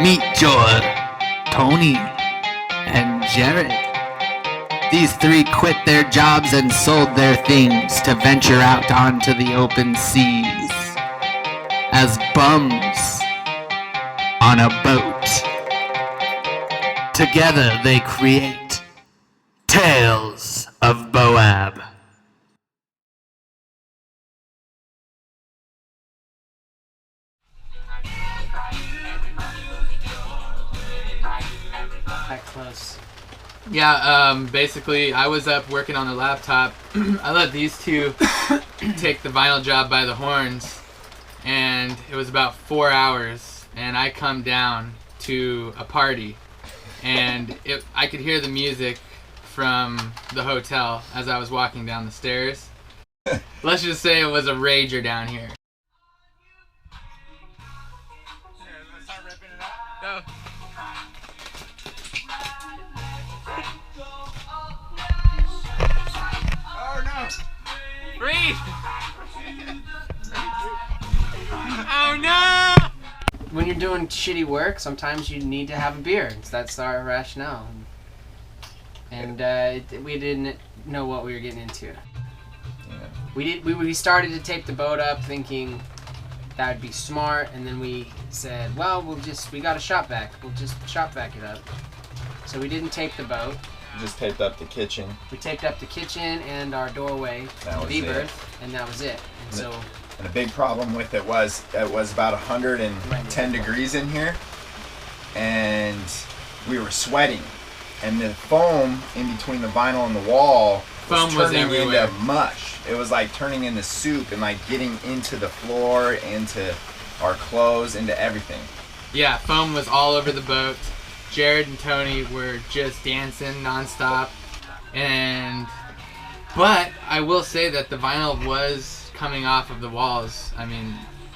Meet George, Tony, and Jared. These three quit their jobs and sold their things to venture out onto the open seas as bums on a boat. Together they create Tales of Boab. That close. Yeah, basically, I was up working on the laptop. I let these two take the vinyl job by the horns, and it was about 4 hours, and I come down to a party, and I could hear the music from the hotel as I was walking down the stairs. Let's just say it was a rager down here. Let's start ripping it up. Go. Oh no! Breathe! Oh no! When you're doing shitty work, sometimes you need to have a beer. That's our rationale. And we didn't know what we were getting into. Yeah. We started to tape the boat up thinking that would be smart, and then we said, well, we got a shop vac. We'll just shop vac it up. So we didn't tape the boat. Just taped up the kitchen. We taped up the kitchen and our doorway, That was V-berth, and that was it. And so And the big problem with it was about 110 degrees in here, and we were sweating, and the foam in between the vinyl and the wall Foam was turning everywhere. into mush. It was like turning into soup and like getting into the floor, into our clothes, into everything. Yeah, foam was all over the boat. Jared and Tony were just dancing nonstop, but I will say that the vinyl was coming off of the walls. I mean,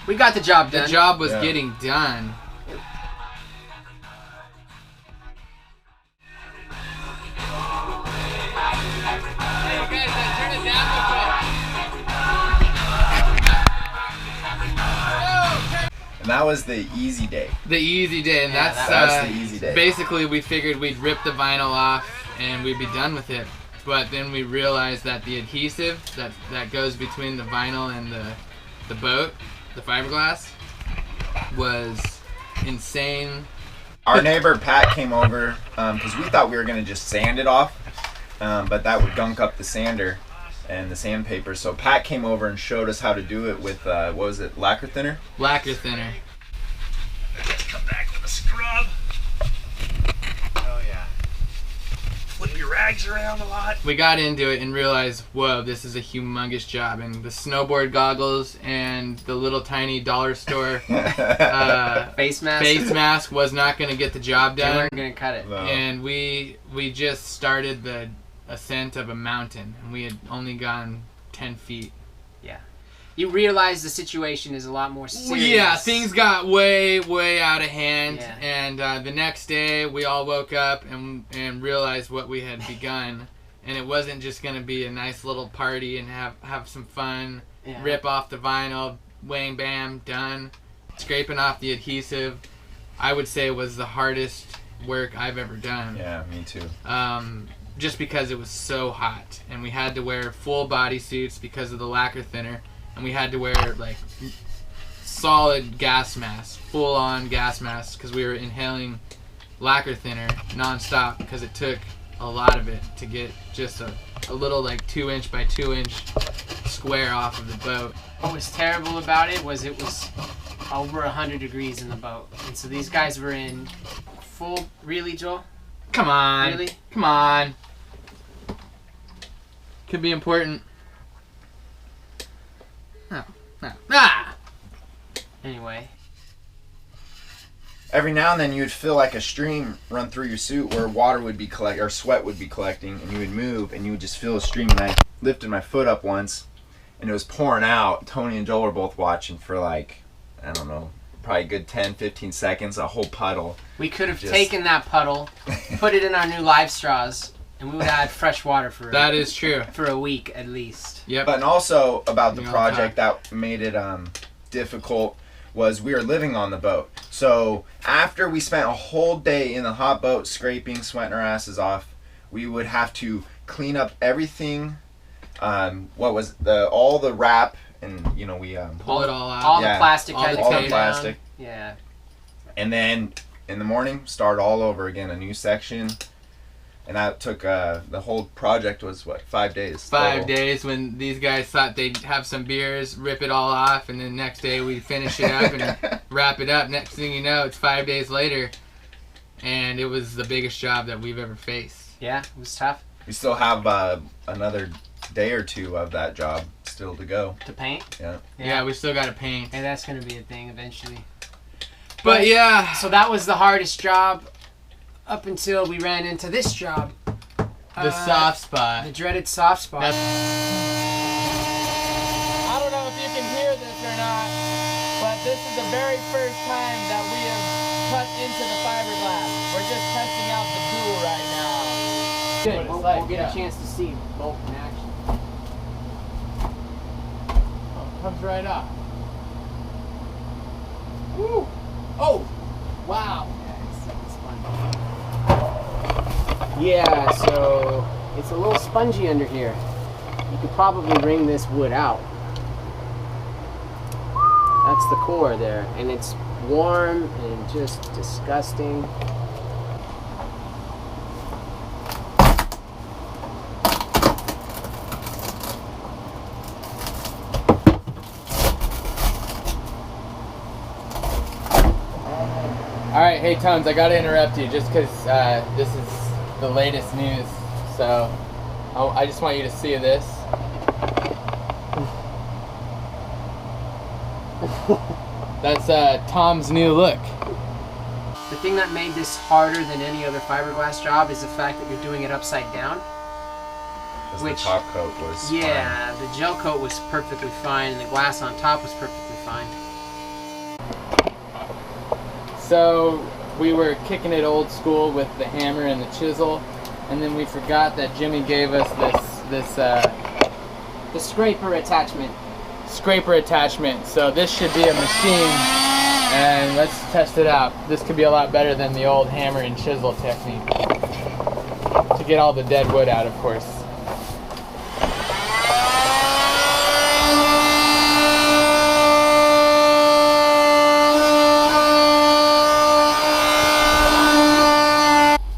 we got the job done. the job was Yeah. getting done. And that was the easy day. The easy day, and Yeah, That's the easy day. basically we figured we'd rip the vinyl off and we'd be done with it. But then we realized that the adhesive that goes between the vinyl and the boat, the fiberglass, was insane. Our neighbor Pat came over because we thought we were gonna just sand it off, but that would gunk up the sander and the sandpaper. So Pat came over and showed us how to do it with what was it, lacquer thinner? Lacquer thinner. Come back with a scrub. Oh yeah. Flip your rags around a lot. We got into it and realized, whoa, this is a humongous job. And the snowboard goggles and the little tiny dollar store face mask. face mask was not going to get the job They done. weren't gonna cut it. No. And we just started the ascent of a mountain, and we had only gone 10 feet. Yeah. You realize the situation is a lot more serious. Yeah, things got way out of hand. Yeah. And the next day, we all woke up and realized what we had begun. And it wasn't just going to be a nice little party and have some fun, Yeah. rip off the vinyl, whang, bam, done. Scraping off the adhesive, I would say was the hardest work I've ever done. Yeah, me too. Just because it was so hot, and we had to wear full body suits because of the lacquer thinner, and we had to wear like solid gas masks, full on gas masks, because we were inhaling lacquer thinner nonstop because it took a lot of it to get just a little like 2-inch by 2-inch square off of the boat. What was terrible about it was over 100 degrees in the boat, and so these guys were in full. Really, Joel? Come on, Really? come on. Could be important. No. Ah! Anyway. Every now and then you would feel like a stream run through your suit where water would be or sweat would be collecting, and you would move and you would just feel a stream. And I lifted my foot up once and it was pouring out. Tony and Joel were both watching for like, I don't know, probably a good 10-15 seconds, a whole puddle. We could have Just- taken that puddle, put it in our new live straws, and we would have had fresh water for That is true. for a week at least. Yep. But also about the Yeah, project that made it difficult was we were living on the boat. So after we spent a whole day in the hot boat scraping, sweating our asses off, we would have to clean up everything. What was all the wrap, and you know we Pull it all out. All the plastic all had the to come tape. down. plastic. Yeah. And then in the morning, start all over again, a new section. And that took, the whole project was what, 5 days? 5 total. days when these guys thought they'd have some beers, rip it all off, and then next day we finish it up and wrap it up. Next thing you know, it's 5 days later, and it was the biggest job that we've ever faced. Yeah, it was tough. We still have another day or two of that job still to go. To paint? Yeah. Yeah, we still got to paint. And that's going to be a thing eventually. But yeah. So that was the hardest job up until we ran into this job. The soft spot. The dreaded soft spot. I don't know if you can hear this or not, but this is the very first time that we have cut into the fiberglass. We're just testing out the tool right now. Good. What it's We'll like, get yeah. a chance to see both in action. Oh, it comes right off. Woo! Oh! Wow! Yeah, so it's a little spongy under here. You could probably wring this wood out. That's the core there, and it's warm and just disgusting. Alright, hey Tones, I gotta interrupt you just because this is the latest news. So, I just want you to see this. That's Tom's new look. The thing that made this harder than any other fiberglass job is the fact that you're doing it upside down. 'Cause Which- the top coat was Yeah, the gel coat was perfectly fine, and the glass on top was perfectly fine. So, we were kicking it old school with the hammer and the chisel, and then we forgot that Jimmy gave us this The scraper attachment. scraper attachment. So this should be a machine, and let's test it out. This could be a lot better than the old hammer and chisel technique. To get all the dead wood out, of course.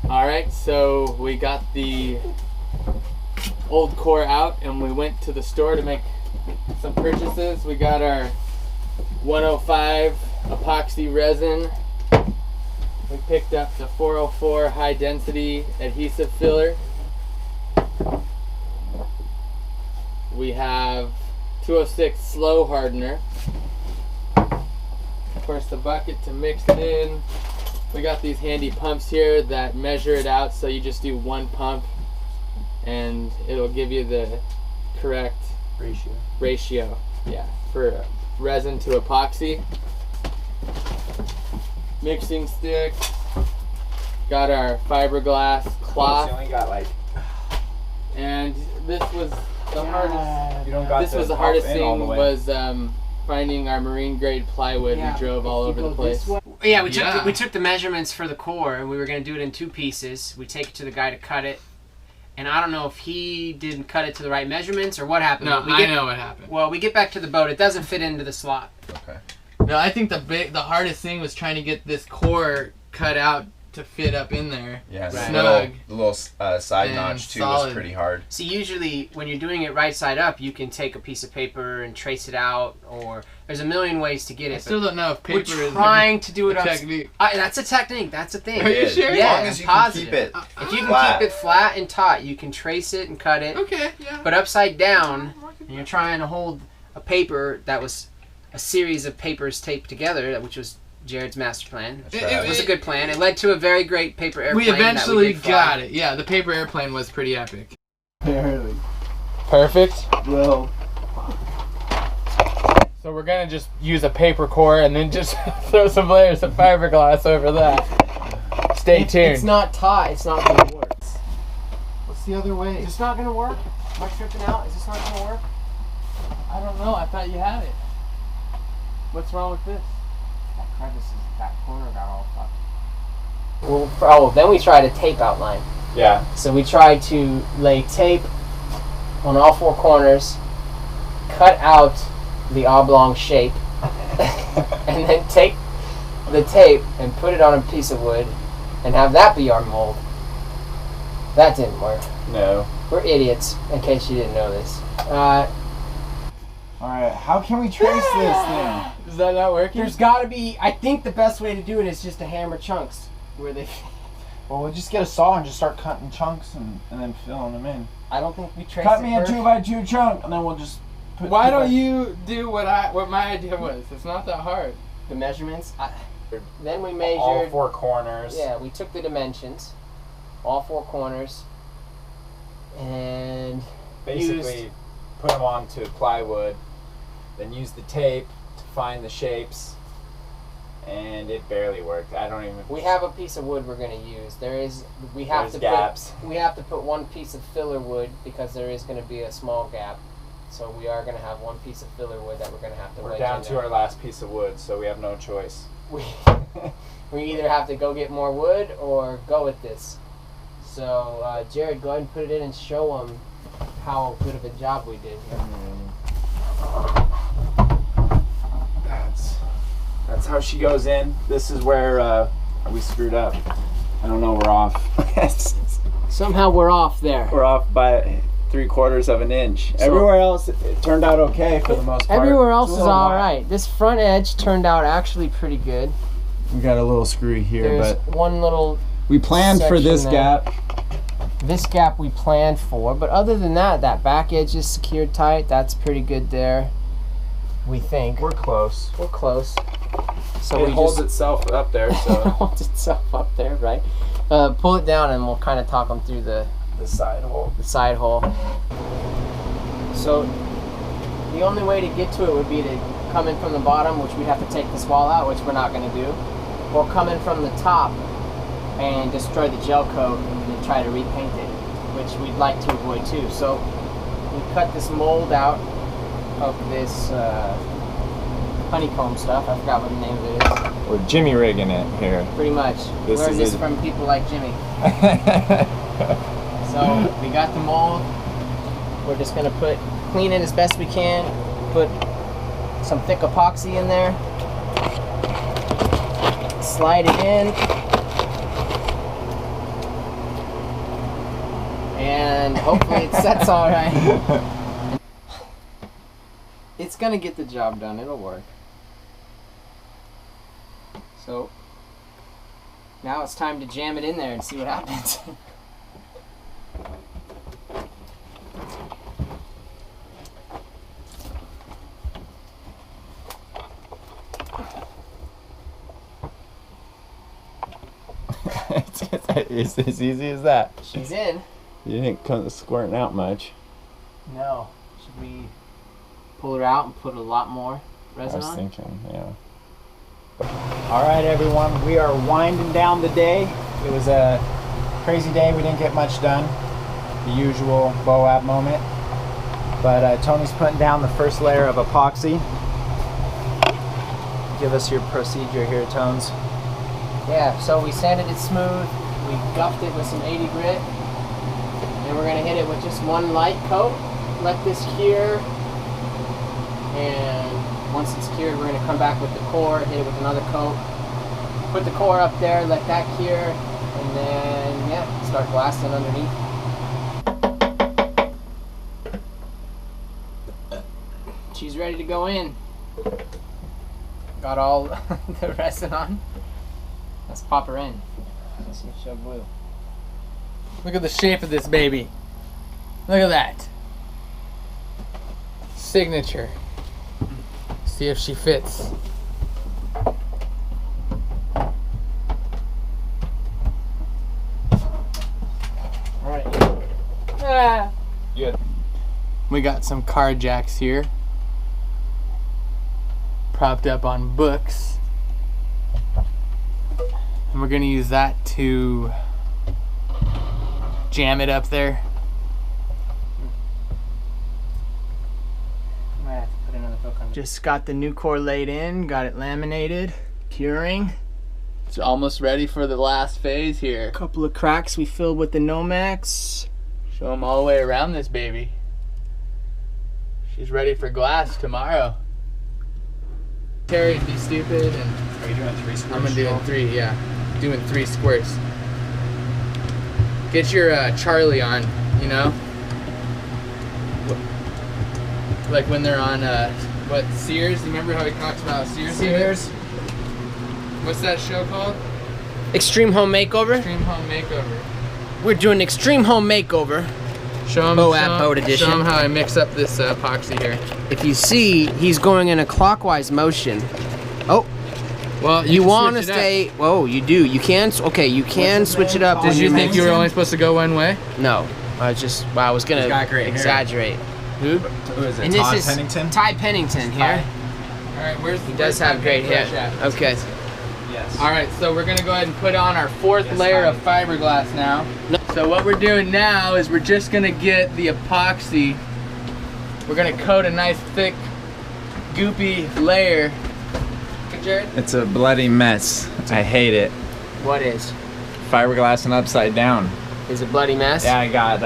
Alright, so we got the old core out and we went to the store to make some purchases. We got our 105 epoxy resin. We picked up the 404 high density adhesive filler. We have 206 slow hardener. Of course, the bucket to mix it in. We got these handy pumps here that measure it out, so you just do one pump and it'll give you the correct ratio, yeah, for resin to epoxy. Mixing stick. Got our fiberglass cloth, only got like and this was the hardest. you don't got This was the hardest thing was finding our marine grade plywood. We drove all over the place. Yeah, we took the measurements for the core, and we were going to do it in 2 pieces. We take it to the guy to cut it, and I don't know if he didn't cut it to the right measurements or what happened. No, I know what happened. Well, we get back to the boat. It doesn't fit into the slot. Okay. No, I think the hardest thing was trying to get this core cut out to fit up in there. Yeah, Right. Snug. the little side And notch too solid. was pretty hard. See, usually when you're doing it right side up, you can take a piece of paper and trace it out, or there's a million ways to get I it. still don't know if paper We're is trying to do it a up. technique. That's a technique. That's a thing. Are you It is. sure? As Yeah, long as you positive. can keep it If you can flat. keep it flat and taut, you can trace it and cut it. Okay, yeah. But upside down, and you're trying to hold a paper that was a series of papers taped together, which was Jared's master plan. That's right. It was a good plan. It led to a very great paper airplane. We eventually that we did fly. got it. Yeah, the paper airplane was pretty epic. Barely. Perfect. Well, So we're gonna just use a paper core and then just throw some layers of fiberglass over that. Stay tuned. It's not taut. It's not going to work. what's the other way? Is this not going to work? Am I tripping out? Is this not going to work? I don't know. I thought you had it. What's wrong with this? That corner got all fucked. Well, then we tried a tape outline. Yeah. So we tried to lay tape on all four corners, cut out the oblong shape, and then take the tape and put it on a piece of wood and have that be our mold. That didn't work. No. We're idiots, in case you didn't know this. Alright, how can we trace this thing? Is that not working? There's gotta be, I think the best way to do it is just to hammer chunks where they. Well, we'll just get a saw and just start cutting chunks and then filling them in. I don't think we traced Cut it me a first. 2x2 chunk, and then we'll just put. Why don't you do what my idea was? It's not that hard. The measurements. Then we measured All four corners. Yeah, we took the dimensions, all four corners, and Basically, put them onto plywood, then use the tape to find the shapes, and it barely worked. I don't even. we have a piece of wood we're going to use. We have There's to gaps. we have to put one piece of filler wood because there is going to be a small gap. So we are going to have one piece of filler wood that we're going to have to We're wedge down in to there. our last piece of wood, so we have no choice. We either have to go get more wood or go with this. So Jared, go ahead and put it in and show them how good of a job we did here. That's how she goes in. This is where we screwed up. I don't know, we're off. Somehow we're off there. We're off by 3/4 of an inch. Everywhere else, it turned out okay for the most part. Everywhere else It's is a little all wide. right. This front edge turned out actually pretty good. We got a little screw here, There's but one little we planned for this section there. gap. this gap we planned for, but other than that, that back edge is secured tight. That's pretty good there. We think We're close. we're close. So It we holds just itself up there, it so holds itself up there, right? Pull it down, and we'll kind of talk them through the side hole. side hole. So the only way to get to it would be to come in from the bottom, which we'd have to take this wall out, which we're not going to do, or come in from the top and destroy the gel coat and then try to repaint it, which we'd like to avoid too. So we cut this mold out of this honeycomb stuff. I forgot what the name of it is. We're Jimmy rigging it here. Pretty much. This Learned is this a- from people like Jimmy. So we got the mold. We're just gonna clean it as best we can. Put some thick epoxy in there. Slide it in. And hopefully it sets all right. It's gonna get the job done. It'll work. So now it's time to jam it in there and see what happens. It's as easy as that. She's in. You didn't come squirting out much. No. Should we pull her out and put a lot more I resin was on? thinking, yeah. All right, everyone, we are winding down the day. It was a crazy day. We didn't get much done. The usual BOAB moment. But Tony's putting down the first layer of epoxy. Give us your procedure here, Tones. Yeah, so we sanded it smooth. We guffed it with some 80 grit. And we're going to hit it with just one light coat. Let this cure. And once it's cured, we're going to come back with the core, hit it with another coat. Put the core up there, let that cure. And then, yeah, start blasting underneath. She's ready to go in. Got all the resin on. Let's pop her in. Some show glue. Look at the shape of this baby. Look at that. Signature. See if she fits. Alright. Ah. We got some car jacks here. Propped up on books. And we're gonna use that to jam it up there. Might have to put another book on. Just got the new core laid in, got it laminated. Curing. It's almost ready for the last phase here. A couple of cracks we filled with the Nomex. Show them all the way around this baby. She's ready for glass tomorrow. Terry, be stupid, and Are you doing 3 squirts? I'm gonna do 3. Yeah, doing 3 squirts. Get your Charlie on, you know. Like when they're on what, Sears? You remember how he talks about Sears? Sears. What's that show called? Extreme Home Makeover. Extreme Home Makeover. We're doing Extreme Home Makeover. Show them, Boat edition. Show them how I mix up this epoxy here. If you see, he's going in a clockwise motion. Oh, Well, you can want to switch it up. stay? Whoa, you do. You can. Okay, you can switch it up. Did when you you're think you were mixing. only supposed to go one way? No, I was gonna He's got great hair. exaggerate. Who? Who is it? And Todd this is Pennington? Ty Pennington here. All right, where's He does have great hair. Okay. Yes. All right, so we're gonna go ahead and put on our 4th Yes, layer fine. of fiberglass now. No. So what we're doing now is we're just gonna get the epoxy. We're gonna coat a nice thick, goopy layer. Okay, Jared? It's a bloody mess. I hate it. What is? Fiberglass and upside down. Is it bloody mess? Yeah, I got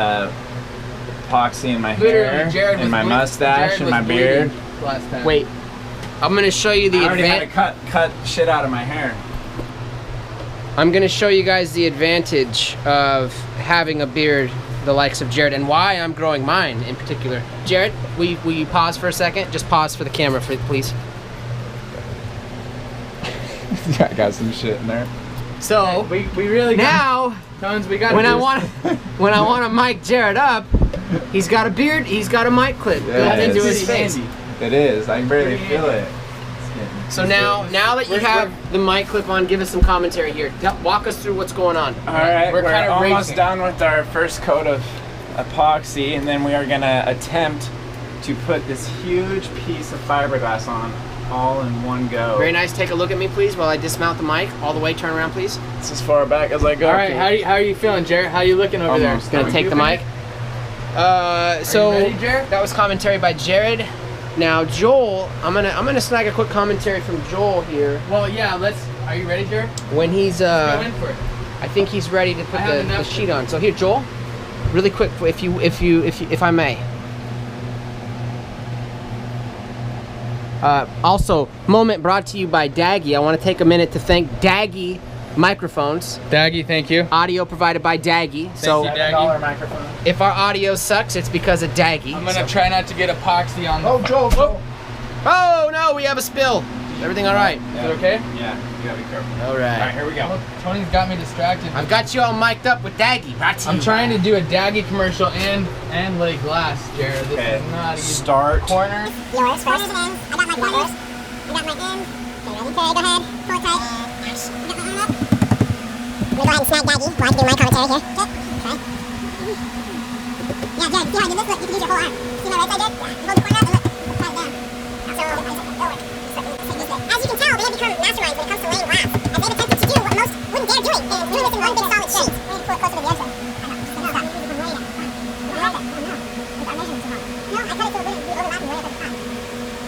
epoxy in my Literally, hair, Jared in was my ble- mustache, Jared in was my beard. bleeding last time. Wait, I'm gonna show you the I already had to advantage. cut shit out of my hair. I'm gonna show you guys the advantage of having a beard the likes of Jared and why I'm growing mine in particular. Jared, will you pause for a second? Just pause for the camera, please. Yeah, I got some shit in there. So We really now, Tones, we got when I want to mic Jared up, he's got a beard, he's got a mic clip Yeah, built into it's his face. It is. I can barely feel it. So now that you have the mic clip on, give us some commentary here. Walk us through what's going on. All right, We're we're kind of almost racing. done with our first coat of epoxy, and then we are gonna attempt to put this huge piece of fiberglass on all in one go. Very nice. Take a look at me, please, while I dismount the mic. All the way. Turn around, please. It's as far back as I go. All right, how are you feeling, Jared? How you looking over Almost. there? Gonna take the mic. So you ready, Jared? that was commentary by Jared. Now Joel, I'm gonna snag a quick commentary from Joel here. Well, yeah. Are you ready, Jared? When he's Go in for it. I think he's ready to put I have the enough sheet on. So here, Joel, really quick, if I may. Also, moment brought to you by Daggy. I want to take a minute to thank Daggy Microphones. Daggy, thank you. Audio provided by Daggy. So you, Daggy. $7 microphone. if our audio sucks, it's because of Daggy. I'm gonna try not to get epoxy on the. Oh, Joel. Oh no, we have a spill. Everything all right? Is it okay? Yeah, you gotta be careful. All All right, right. here we go. Well, Tony's got me distracted. I've got you all mic'd up with Daggy. Brought to I'm you trying by- to do a Daggy commercial and lay glass, Jared. This Okay, is not easy. start. Corner. Yours, corners and ends. I got my corners. I got my ends. Okay, ready? Okay, go ahead. Pull it tight. I got my arm up. I'm gonna go ahead and snag Daggy while I do my commentary here. Okay. Yeah, Jared, see how I did this? Look, you can use your whole arm. See my right side, Jared? Yeah. You hold the corner up and look. Put it down. So, as you can tell, they have become masterminds when it comes to laying glass. As they've attempted to do what most wouldn't dare doing, and doing this in one big solid sheet. We're gonna pull it closer to the edge, though. I know. Stop. No, I cut it so it wouldn't be overlapping right at the top. You know what I mean?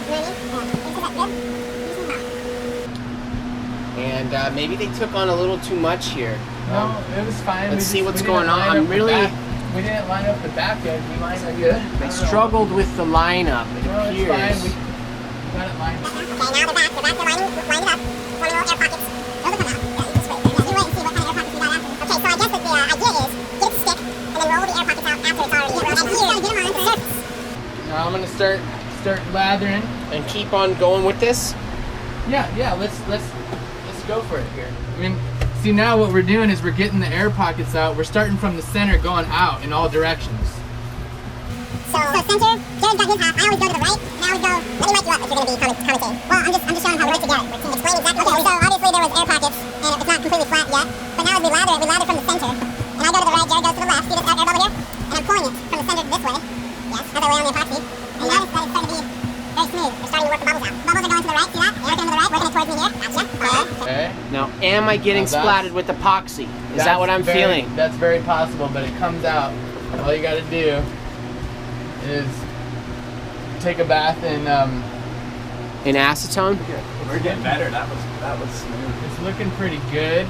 Yeah. Is that good? And maybe they took on a little too much here. No, it was fine. Let's see what's we didn't going on. line I'm up the really- back- We didn't line up the back edge. We lined it good. They struggled with the lineup, it No, it's appears. fine. We got it lined up. Okay, now they're back. They're lining it up. Forming little air pockets. Those will come out. Yeah, you just wait. Yeah, you wait and see what kind of air pockets you got after. Okay, so I guess that the idea is get it to stick and then roll the air pockets out after it's already in. And here, get them on the surface. Now I'm gonna start lathering. And keep on going with this. Yeah. Let's go for it here. I mean, see now what we're doing is we're getting the air pockets out. We're starting from the center, going out in all directions. So center, Jared's got his half. I always go to the right, and I always go. Let me mic you up if you're going to be commentating. Well, I'm just showing how we're together. We're explaining exactly. Okay, so obviously there was air pockets, and it's not completely flat yet. But now as we lather from the center, and I go to the right, Jared goes to the left. See this air bubble here? And I'm pulling it from the center this way. Yes, other way on the epoxy. And notice that it's starting to be very smooth. We're starting to work the bubbles out. Bubbles are going to the right. See that? Air going to the right, working it towards me here. Gotcha. Okay. Okay. Now, am I getting Now that's- splattered with epoxy? Is that what I'm feeling? That's very possible, but it comes out. All you gotta do is take a bath in In acetone? We're getting better. That was smooth. It's looking pretty good.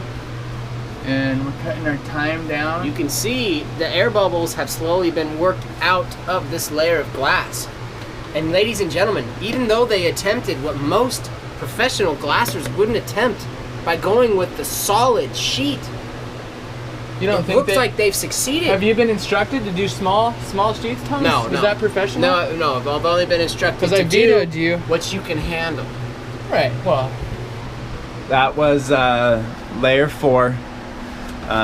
And we're cutting our time down. You can see the air bubbles have slowly been worked out of this layer of glass. And ladies and gentlemen, even though they attempted what most professional glassers wouldn't attempt by going with the solid sheet, You don't it think looks like they've succeeded. Have you been instructed to do small sheets, Thomas? No, Is no. that professional? No, I've only been instructed Because I to vetoed do you. what you can handle. Right. Well, That was layer 4,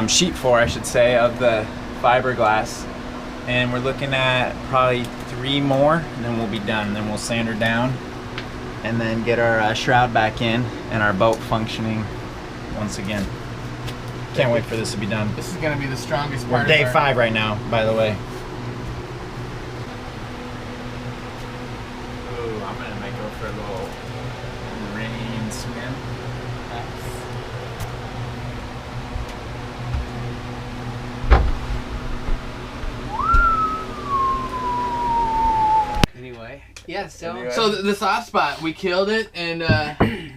sheet 4, I should say, of the fiberglass. And we're looking at probably 3 more, and then we'll be done. Then we'll sand her down, and then get our shroud back in, and our boat functioning once again. Can't wait for this to be done. this is gonna be the strongest We're part. day of our, 5 right now, by the way. Ooh, I'm gonna make go for a little rain swim. Anyway, yeah. So Anyway. So the soft spot, we killed it, and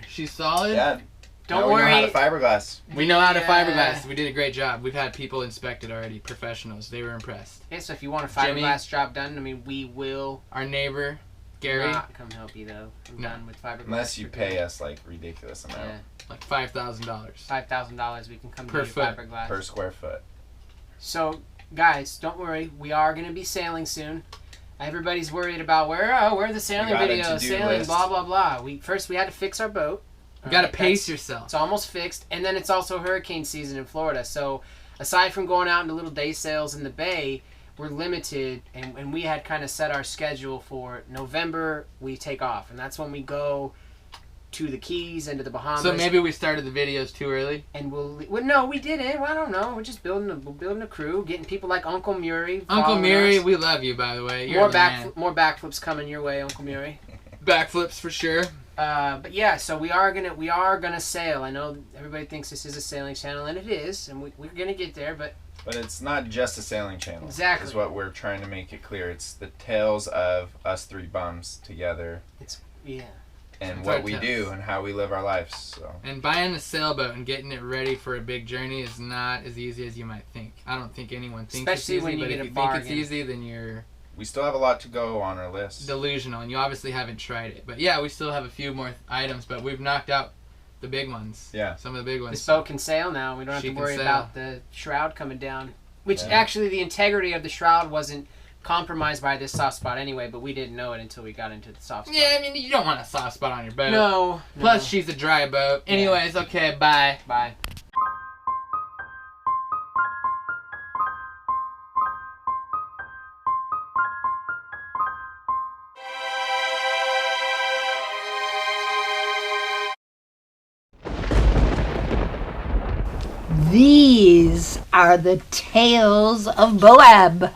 she's solid. Yeah. Don't now we know how worry. to fiberglass. We know how to Yeah. fiberglass. We did a great job. We've had people inspect it already, professionals. They were impressed. Yeah, so if you want a Jimmy. fiberglass job done, I mean, we will Our neighbor, Gary, not come help you though. I'm No. done with fiberglass. Unless you pay us like ridiculous amount Yeah, like $5,000. $5,000 we can come Per do foot. fiberglass. per square foot. So, guys, don't worry. We are going to be sailing soon. Everybody's worried about where are the sailing got a videos, to-do sailing, list. blah blah blah. We had to fix our boat. You gotta Alright, pace that's- yourself. It's almost fixed, and then it's also hurricane season in Florida. So, aside from going out into little day sails in the bay, we're limited, and we had kind of set our schedule for November. We take off, and that's when we go to the Keys and to the Bahamas. So maybe we started the videos too early. And well, no, we didn't. Well, I don't know. We're just building a crew, getting people like Uncle Murray. Uncle following Murray, us. we love you, by the way. You're More backflips coming your way, Uncle Murray. backflips for sure. But yeah, so we are gonna sail. I know everybody thinks this is a sailing channel, and it is, and we're gonna get there. But But it's not just a sailing channel. Exactly. Is what we're trying to make it clear. It's the tales of us 3 bums together yeah, and It's what our we tales. do and how we live our lives. So And buying a sailboat and getting it ready for a big journey is not as easy as you might think. I don't think anyone thinks Especially it's easy, when you but get if a you think it's bargain. easy, then you're we still have a lot to go on our list. delusional, and you obviously haven't tried it. But yeah, we still have a few more items, but we've knocked out the big ones. Yeah. Some of the big ones. this boat can sail now. We don't have She to can worry sail. about the shroud coming down. Which Yeah. actually, the integrity of the shroud wasn't compromised by this soft spot anyway. But we didn't know it until we got into the soft spot. Yeah, I mean, you don't want a soft spot on your boat. No. Plus, she's a dry boat. Anyways, okay, bye. Bye. These are the tales of Boab.